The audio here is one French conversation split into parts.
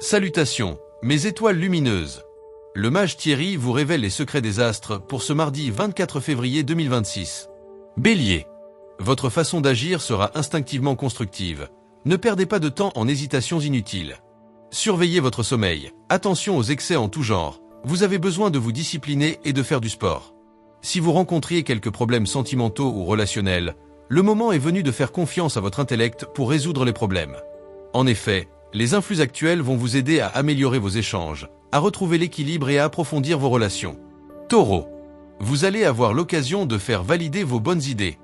Salutations, mes étoiles lumineuses. Le mage Thierry vous révèle les secrets des astres pour ce mardi 24 février 2026. Bélier. Votre façon d'agir sera instinctivement constructive. Ne perdez pas de temps en hésitations inutiles. Surveillez votre sommeil. Attention aux excès en tout genre. Vous avez besoin de vous discipliner et de faire du sport. Si vous rencontriez quelques problèmes sentimentaux ou relationnels, le moment est venu de faire confiance à votre intellect pour résoudre les problèmes. En effet, les influx actuels vont vous aider à améliorer vos échanges, à retrouver l'équilibre et à approfondir vos relations. Taureau. Vous allez avoir l'occasion de faire valider vos bonnes idées.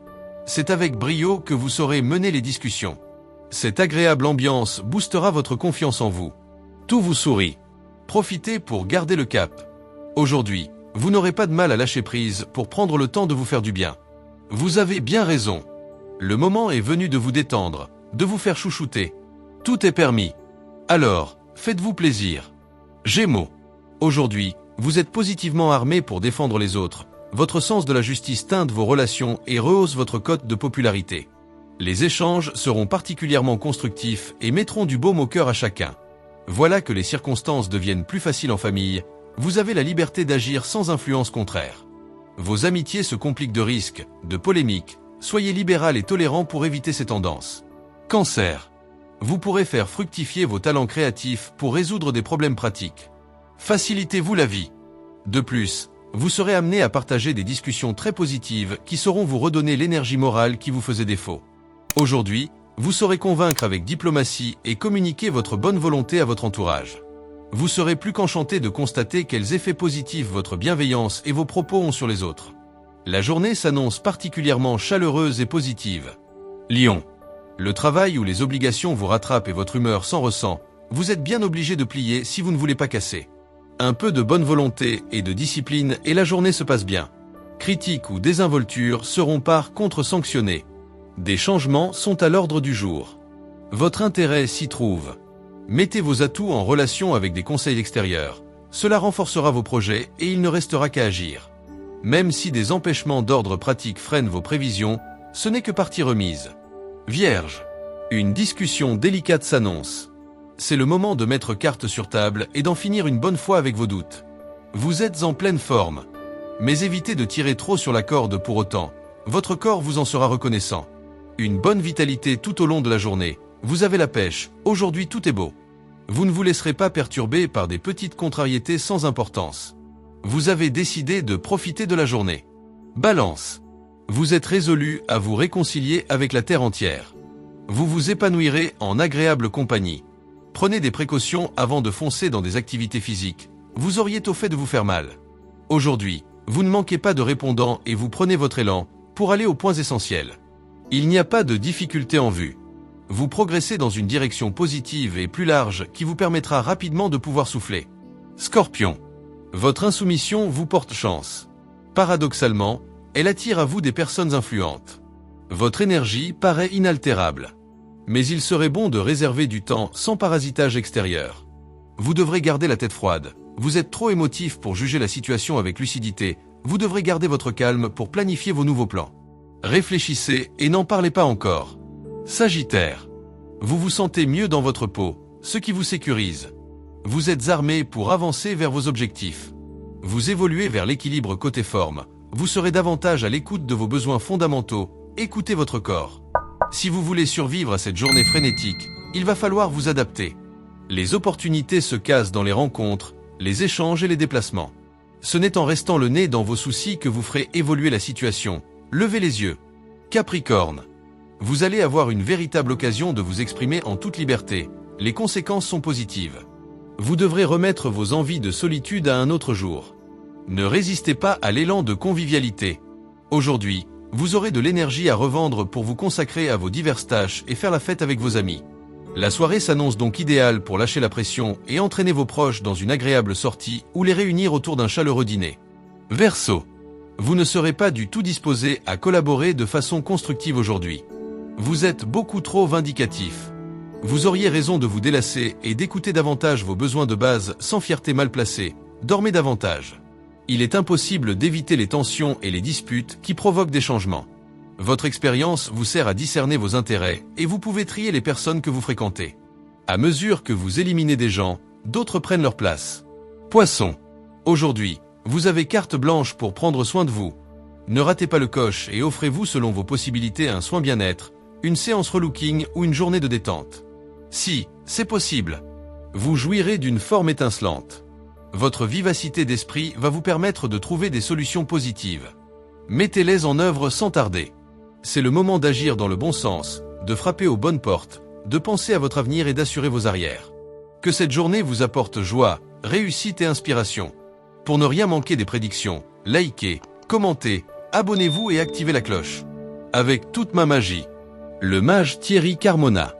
C'est avec brio que vous saurez mener les discussions. Cette agréable ambiance boostera votre confiance en vous. Tout vous sourit. Profitez pour garder le cap. Aujourd'hui, vous n'aurez pas de mal à lâcher prise pour prendre le temps de vous faire du bien. Vous avez bien raison. Le moment est venu de vous détendre, de vous faire chouchouter. Tout est permis. Alors, faites-vous plaisir. Gémeaux. Aujourd'hui, vous êtes positivement armé pour défendre les autres. Votre sens de la justice teinte vos relations et rehausse votre cote de popularité. Les échanges seront particulièrement constructifs et mettront du baume au cœur à chacun. Voilà que les circonstances deviennent plus faciles en famille. Vous avez la liberté d'agir sans influence contraire. Vos amitiés se compliquent de risques, de polémiques. Soyez libéral et tolérant pour éviter ces tendances. Cancer. Vous pourrez faire fructifier vos talents créatifs pour résoudre des problèmes pratiques. Facilitez-vous la vie. De plus, vous serez amené à partager des discussions très positives qui sauront vous redonner l'énergie morale qui vous faisait défaut. Aujourd'hui, vous saurez convaincre avec diplomatie et communiquer votre bonne volonté à votre entourage. Vous serez plus qu'enchanté de constater quels effets positifs votre bienveillance et vos propos ont sur les autres. La journée s'annonce particulièrement chaleureuse et positive. Lion. Le travail ou les obligations vous rattrapent et votre humeur s'en ressent. Vous êtes bien obligé de plier si vous ne voulez pas casser. Un peu de bonne volonté et de discipline et la journée se passe bien. Critiques ou désinvoltures seront par contre sanctionnées. Des changements sont à l'ordre du jour. Votre intérêt s'y trouve. Mettez vos atouts en relation avec des conseils extérieurs. Cela renforcera vos projets et il ne restera qu'à agir. Même si des empêchements d'ordre pratique freinent vos prévisions, ce n'est que partie remise. Vierge. Une discussion délicate s'annonce. C'est le moment de mettre carte sur table et d'en finir une bonne fois avec vos doutes. Vous êtes en pleine forme. Mais évitez de tirer trop sur la corde pour autant. Votre corps vous en sera reconnaissant. Une bonne vitalité tout au long de la journée. Vous avez la pêche. Aujourd'hui tout est beau. Vous ne vous laisserez pas perturber par des petites contrariétés sans importance. Vous avez décidé de profiter de la journée. Balance. Vous êtes résolu à vous réconcilier avec la terre entière. Vous vous épanouirez en agréable compagnie. Prenez des précautions avant de foncer dans des activités physiques. Vous auriez au fait de vous faire mal. Aujourd'hui, vous ne manquez pas de répondants et vous prenez votre élan pour aller aux points essentiels. Il n'y a pas de difficulté en vue. Vous progressez dans une direction positive et plus large qui vous permettra rapidement de pouvoir souffler. Scorpion. Votre insoumission vous porte chance. Paradoxalement, elle attire à vous des personnes influentes. Votre énergie paraît inaltérable. Mais il serait bon de réserver du temps sans parasitage extérieur. Vous devrez garder la tête froide. Vous êtes trop émotif pour juger la situation avec lucidité. Vous devrez garder votre calme pour planifier vos nouveaux plans. Réfléchissez et n'en parlez pas encore. Sagittaire. Vous vous sentez mieux dans votre peau, ce qui vous sécurise. Vous êtes armé pour avancer vers vos objectifs. Vous évoluez vers l'équilibre côté forme. Vous serez davantage à l'écoute de vos besoins fondamentaux. Écoutez votre corps. Si vous voulez survivre à cette journée frénétique, il va falloir vous adapter. Les opportunités se cassent dans les rencontres, les échanges et les déplacements. Ce n'est en restant le nez dans vos soucis que vous ferez évoluer la situation. Levez les yeux. Capricorne. Vous allez avoir une véritable occasion de vous exprimer en toute liberté. Les conséquences sont positives. Vous devrez remettre vos envies de solitude à un autre jour. Ne résistez pas à l'élan de convivialité. Aujourd'hui, vous aurez de l'énergie à revendre pour vous consacrer à vos diverses tâches et faire la fête avec vos amis. La soirée s'annonce donc idéale pour lâcher la pression et entraîner vos proches dans une agréable sortie ou les réunir autour d'un chaleureux dîner. Verseau. Vous ne serez pas du tout disposé à collaborer de façon constructive aujourd'hui. Vous êtes beaucoup trop vindicatif. Vous auriez raison de vous délasser et d'écouter davantage vos besoins de base sans fierté mal placée. Dormez davantage. Il est impossible d'éviter les tensions et les disputes qui provoquent des changements. Votre expérience vous sert à discerner vos intérêts et vous pouvez trier les personnes que vous fréquentez. À mesure que vous éliminez des gens, d'autres prennent leur place. Poisson. Aujourd'hui, vous avez carte blanche pour prendre soin de vous. Ne ratez pas le coche et offrez-vous selon vos possibilités un soin bien-être, une séance relooking ou une journée de détente. Si, c'est possible. Vous jouirez d'une forme étincelante. Votre vivacité d'esprit va vous permettre de trouver des solutions positives. Mettez-les en œuvre sans tarder. C'est le moment d'agir dans le bon sens, de frapper aux bonnes portes, de penser à votre avenir et d'assurer vos arrières. Que cette journée vous apporte joie, réussite et inspiration. Pour ne rien manquer des prédictions, likez, commentez, abonnez-vous et activez la cloche. Avec toute ma magie. Le mage Thierry Carmona.